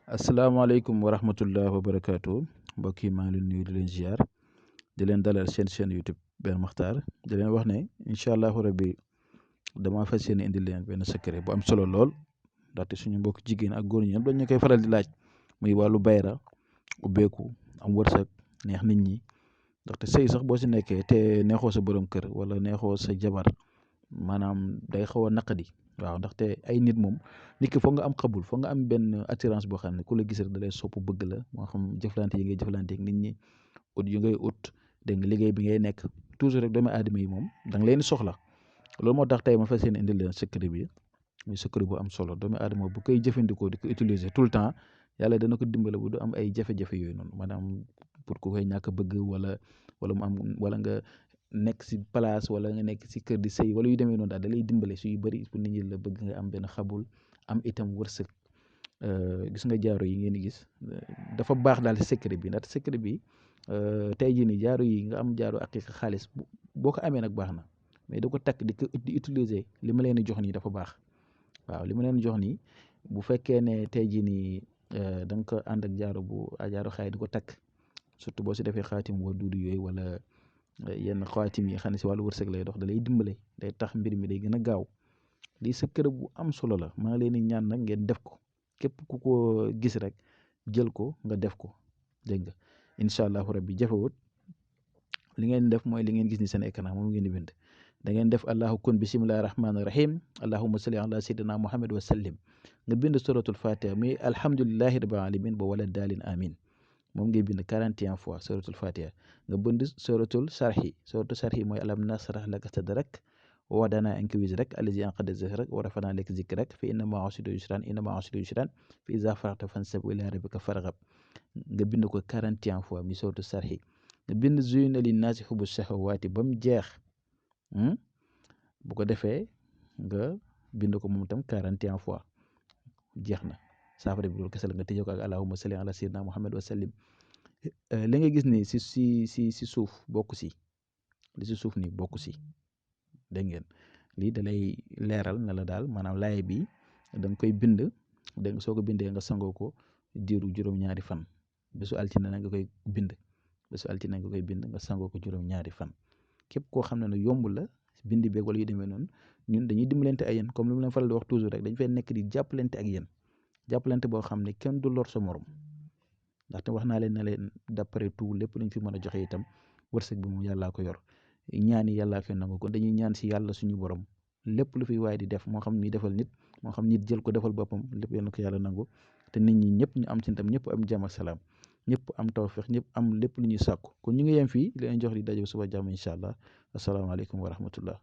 asalaamaaleykum wa rahmatullah wa barakaatu mbokk yi maa ngi leen nuyu di leen ziar di leen dalal seen chaîne YouTube Ben Makhtar di leen wax ne incha allahu rabbi damaa fas yéene indi leen benn secret bu am solo lool ndaxte suñu mbokk jigéen ak góor ñi ñëpp dañu koy faral di laaj muy wàllu bayra ubbeeku am wërsëg neex nit ñi ndaxte sëy sax boo si nekkee te neexoo sa borom kër wala neexoo sa jabar maanaam day xaw a naqadi waaw ndaxte ay nit moom nit ki foog nga am xabul foog nga am benn attirance boo xam ne ku la gis rek da lay sopp bëgg la moo xam jëflante yi ngay jëflante ak nit ñi ut yu ngay ut dégg nga liggéey bi ngay nekk toujours rek doomu aadama yi moom da nga leen soxla loolu moo tax tey ma fas yéene indil leen secret bi muy secret bu am solo doomu aadama bu koy jëfandikoo di ko utiliser tout le temps yàlla dana ko dimbale bu du am ay jafe-jafe yooyu noonu maanaam pour ku koy ñàkk bëgg wala mu am wala nga nekk si place wala nga nekk si kër di sëy wala yu demee noonu daal da lay dimbale su yu bëri pour nit ñi la bëgg nga am benn xabul am itam wërsëg gis nga jaaro yi ngeen di gis dafa baax daal si secret bi ndax secret bi tey jii nii jaaro yi nga am jaaro ak xaalis boo ko amee nag baax na mais da ko takk di utiliser li ma leen di jox nii dafa baax waaw li ma leen jox nii bu fekkee ne tey jii nii da nga ko ànd ak jaaro xaay di ko takk surtout boo si defee xaatim wa duudu yooyu wala yenn xaatim yi xam ne si wàllu wërsëg lay dox da lay dimbale day tax mbir mi day gën a gaaw lii secret bu am solo la maa ngi leen di ñaan nag ngeen def ko képp ku ko gis rek jël ko nga def ko dégg nga incha allahu rabbi jafewut li ngeen def mooy li ngeen gis ni seen écran moom ngeen di bind da ngeen def allahu kun bisimillahi rahmaani rahim allahumma salli ala sayyidina muhammad wa sallim nga bind suratul fatiha muy alhamdulillahi rabbil alamin ba wala daalin amin moom ngay bind 41 fois suratul fatiha nga bind suratul sarhi mooy alam nasrah laka sadrak wa wadana anka wizrak allazi anqada zahrak wa rafa'na laka zikrak fa inna ma'a usri yusran fa iza faragta fansab wa ila rabbika farghab nga bind ko 41 fois mi suratul sarhi nga bind zuyina linnaasi hubbu shahawaati ba mu jeex bu ko defee nga bind ko moom itam 41 fois jeex na saafara bi loolu kese la nga tëjee ko ak allahumma salli ala sayyidina muhammad wa sallim li nga gis ni si suuf bokku si li si suuf ni bokku si dégg ngeen lii da lay leeral na la daal maanaam laay bi da nga koy bind dégg nga soo ko bindee nga sangoo ko diiru juróom-ñaari fan bésu altine na nga koy bind nga sangoo ko juróom-ñaari fan képp koo xam ne ne yomb la bind beeg wala yu demee noonu ñun dañuy dimbalante ak yéen comme li mu leen faral di wax toujours rek dañ fay nekk di jàppalante ak yéen jàppalante boo xam ne kenn du lor sa morom ndaxte wax naa leen ne leen d'après tout lépp luñ fi mën a joxe itam wërsëg bi moom yàllaa ko yor ñaan yi yàllaa koy nangu kon dañuy ñaan si yàlla suñu borom lépp lu fi waaye di def moo xam ni defal nit moo xam nit jël ko defal boppam lépp yal na ko yàlla nangu te nit ñi ñëpp ñu am ci tam ñëpp am jàmm ak salaam ñëpp am tawfeex ñëpp am lépp lu ñuy sàkku kon ñu ngi yem fii leen jox di daje suba jàmm incha allah asalaamaaleykum wa rahmatullah